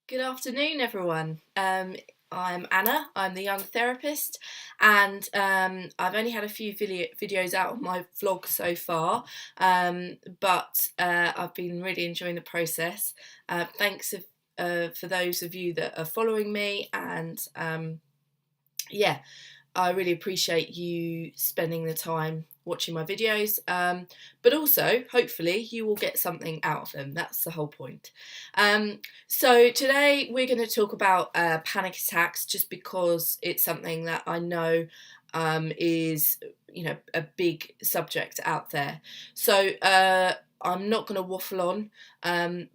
Good afternoon, everyone. I'm Anna. I'm the young therapist, and I've only had a few videos out of my vlog so far, but I've been really enjoying the process. Thanks for those of you that are following me, and yeah, I really appreciate you spending the time watching my videos, but also hopefully you will get something out of them. That's the whole point. So today we're going to talk about panic attacks, just because it's something that I know is a big subject out there. So I'm not going to waffle on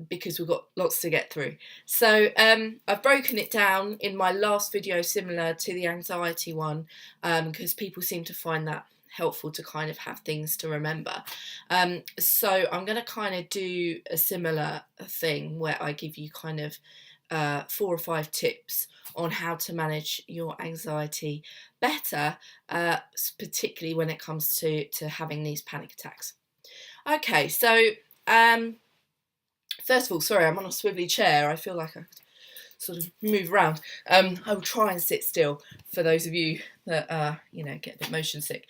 because we've got lots to get through. So I've broken it down in my last video, similar to the anxiety one, because people seem to find that helpful to kind of have things to remember. So I'm going to kind of do a similar thing where I give you kind of 4 or 5 tips on how to manage your anxiety better, particularly when it comes to having these panic attacks. Okay, so first of all, sorry, I'm on a swivelly chair. I feel like I sort of move around. I will try and sit still for those of you that get a bit motion sick.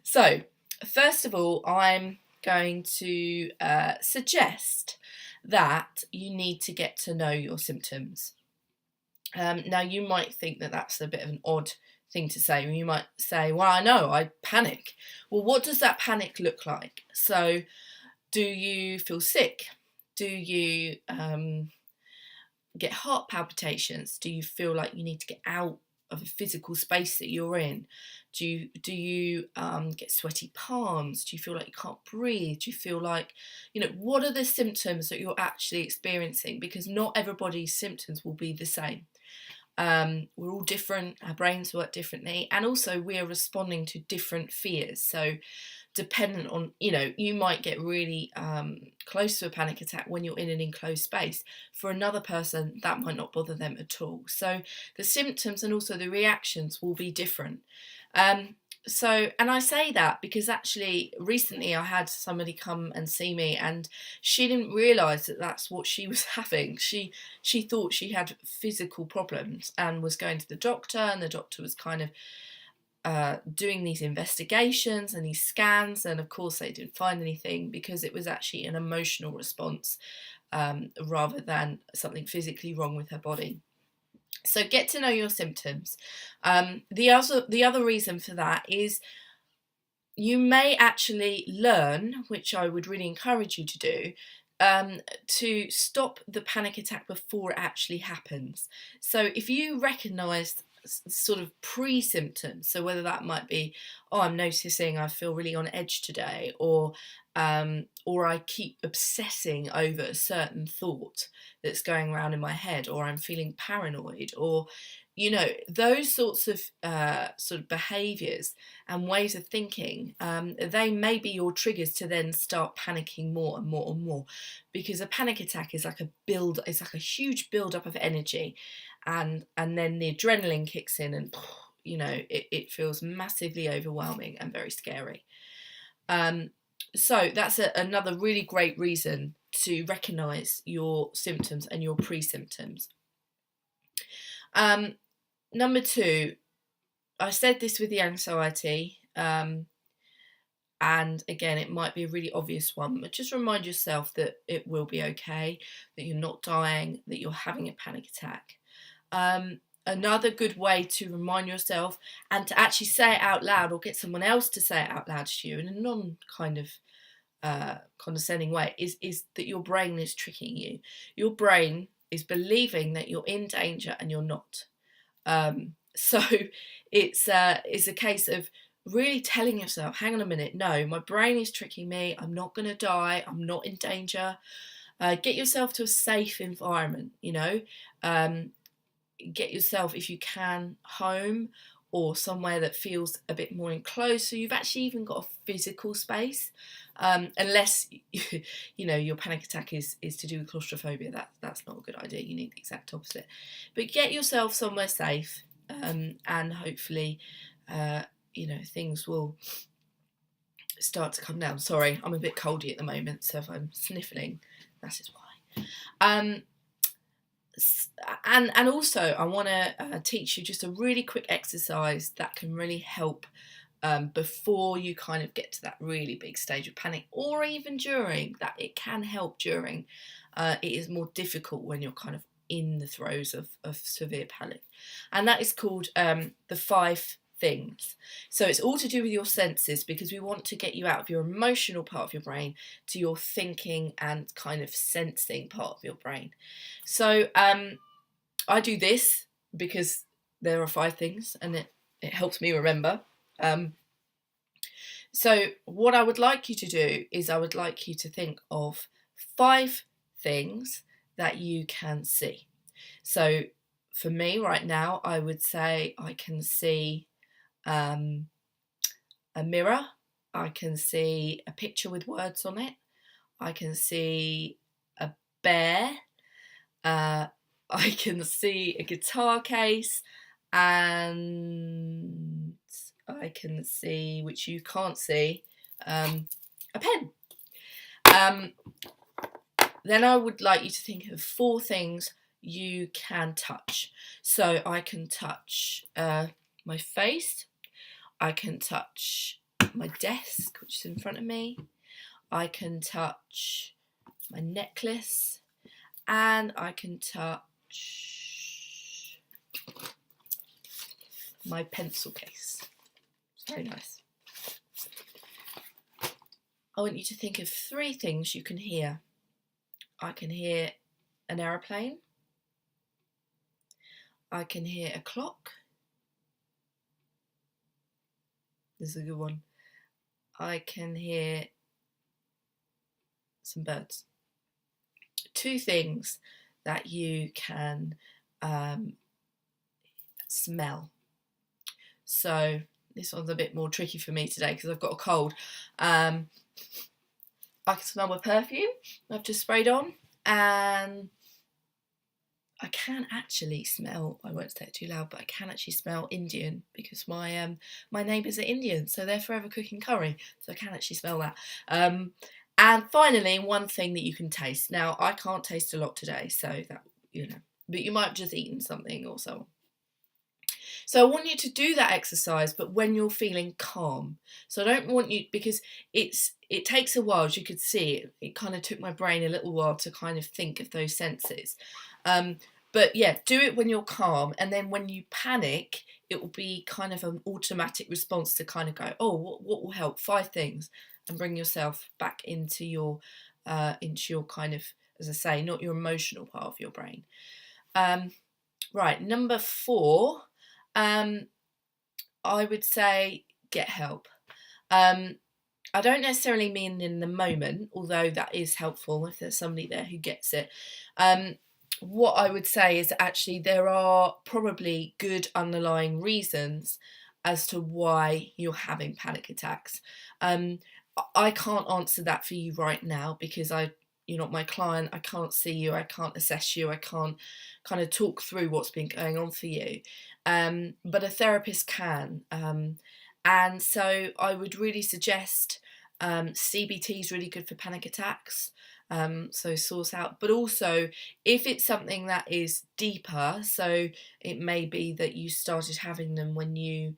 So first of all, I'm going to suggest that you need to get to know your symptoms. Now you might think that that's a bit of an odd thing to say. You might say, well, I know, I panic. Well, what does that panic look like? So do you feel sick? Do you get heart palpitations? Do you feel like you need to get out of a physical space that you're in? Do you get sweaty palms? Do you feel like you can't breathe? Do you feel like, what are the symptoms that you're actually experiencing? Because not everybody's symptoms will be the same. We're all different, our brains work differently, and also we are responding to different fears. So dependent on, you might get really close to a panic attack when you're in an enclosed space. For another person, that might not bother them at all. So the symptoms and also the reactions will be different. And I say that because actually recently I had somebody come and see me, and she didn't realise that that's what she was having. She thought she had physical problems and was going to the doctor, and the doctor was kind of doing these investigations and these scans, and of course they didn't find anything because it was actually an emotional response rather than something physically wrong with her body. So get to know your symptoms. The other reason for that is you may actually learn, which I would really encourage you to do, to stop the panic attack before it actually happens. So if you recognise sort of pre-symptoms, so whether that might be, oh, I'm noticing I feel really on edge today, or I keep obsessing over a certain thought that's going around in my head, or I'm feeling paranoid, or those sorts of sort of behaviours and ways of thinking, they may be your triggers to then start panicking more and more and more, because a panic attack is like it's like a huge build up of energy, and then the adrenaline kicks in, and it feels massively overwhelming and very scary. So that's another really great reason to recognise your symptoms and your pre-symptoms. Number 2, I said this with the anxiety, and again, it might be a really obvious one, but just remind yourself that it will be okay, that you're not dying, that you're having a panic attack. Another good way to remind yourself, and to actually say it out loud, or get someone else to say it out loud to you in a non kind of condescending way, is that your brain is tricking you. Your brain is believing that you're in danger and you're not. So it's a case of really telling yourself, hang on a minute, no, my brain is tricking me, I'm not going to die, I'm not in danger. Get yourself to a safe environment, get yourself, if you can, home or somewhere that feels a bit more enclosed, so you've actually even got a physical space, unless your panic attack is to do with claustrophobia. That's not a good idea. You need the exact opposite. But get yourself somewhere safe, and hopefully things will start to come down. Sorry, I'm a bit coldy at the moment, so if I'm sniffling, that is why. And also I want to teach you just a really quick exercise that can really help before you kind of get to that really big stage of panic, or even during that. It can help during. It is more difficult when you're kind of in the throes of severe panic, and that is called the 5 things. So it's all to do with your senses, because we want to get you out of your emotional part of your brain to your thinking and kind of sensing part of your brain. So I do this because there are 5 things, and it helps me remember. So what I would like you to do is I would like you to think of 5 things that you can see. So for me right now, I would say I can see a mirror, I can see a picture with words on it, I can see a bear, I can see a guitar case, and I can see, which you can't see, a pen. Then I would like you to think of 4 things you can touch. So I can touch my face, I can touch my desk, which is in front of me, I can touch my necklace, and I can touch my pencil case. It's very nice. I want you to think of 3 things you can hear. I can hear an aeroplane, I can hear a clock, this is a good one, I can hear some birds. 2 things that you can smell. So this one's a bit more tricky for me today because I've got a cold. I can smell my perfume I've just sprayed on, and I can actually smell, I won't say it too loud, but I can actually smell Indian, because my neighbours are Indian, so they're forever cooking curry, so I can actually smell that. And finally, one thing that you can taste. Now, I can't taste a lot today, so that, but you might have just eaten something or so on. So I want you to do that exercise, but when you're feeling calm. So I don't want you, because it takes a while, as you could see, it kind of took my brain a little while to kind of think of those senses. But yeah, do it when you're calm, and then when you panic, it will be kind of an automatic response to kind of go, oh, what will help? 5 things, and bring yourself back into your kind of, as I say, not your emotional part of your brain. Right, number 4, I would say get help. I don't necessarily mean in the moment, although that is helpful if there's somebody there who gets it. What I would say is actually there are probably good underlying reasons as to why you're having panic attacks. I can't answer that for you right now, because you're not my client, I can't see you, I can't assess you, I can't kind of talk through what's been going on for you. But a therapist can. And so I would really suggest CBT is really good for panic attacks. So source out, but also if it's something that is deeper, so it may be that you started having them when your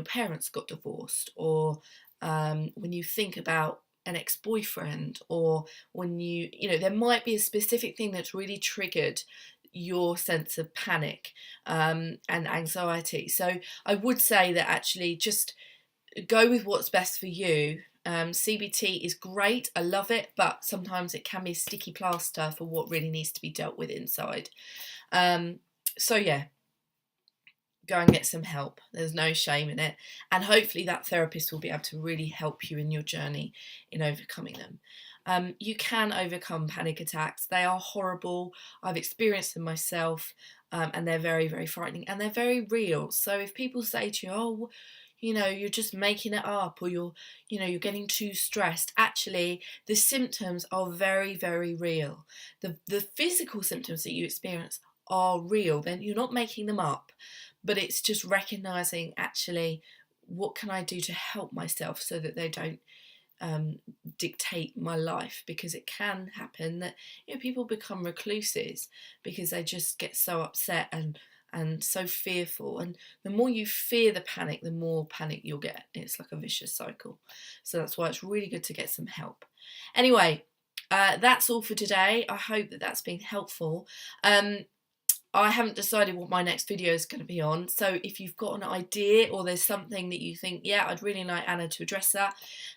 parents got divorced, or when you think about an ex-boyfriend, or when there might be a specific thing that's really triggered your sense of panic and anxiety. So I would say that actually just go with what's best for you. CBT is great, I love it, but sometimes it can be a sticky plaster for what really needs to be dealt with inside. So yeah, go and get some help. There's no shame in it, and hopefully that therapist will be able to really help you in your journey in overcoming them. You can overcome panic attacks. They are horrible. I've experienced them myself, and they're very, very frightening, and they're very real. So if people say to you, oh, you're just making it up, or you're getting too stressed, actually the symptoms are very, very real. The physical symptoms that you experience are real. Then you're not making them up, but it's just recognizing, actually, what can I do to help myself so that they don't dictate my life, because it can happen that, you know, people become recluses because they just get so upset and so fearful, and the more you fear the panic, the more panic you'll get. It's like a vicious cycle. So that's why it's really good to get some help. Anyway, that's all for today. I hope that that's been helpful. I haven't decided what my next video is going to be on, so if you've got an idea or there's something that you think, yeah, I'd really like Anna to address that,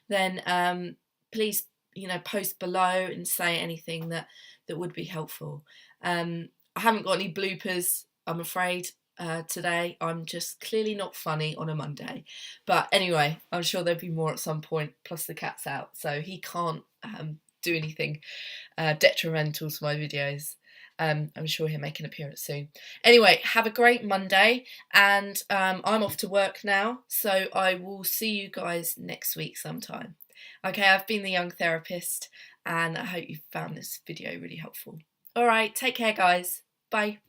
then please, you know, post below and say anything that would be helpful. I haven't got any bloopers, I'm afraid, today. I'm just clearly not funny on a Monday. But anyway, I'm sure there'll be more at some point, plus the cat's out, so he can't do anything detrimental to my videos. I'm sure he'll make an appearance soon. Anyway, have a great Monday, and I'm off to work now, so I will see you guys next week sometime. Okay, I've been the Young Therapist, and I hope you found this video really helpful. Alright, take care guys. Bye.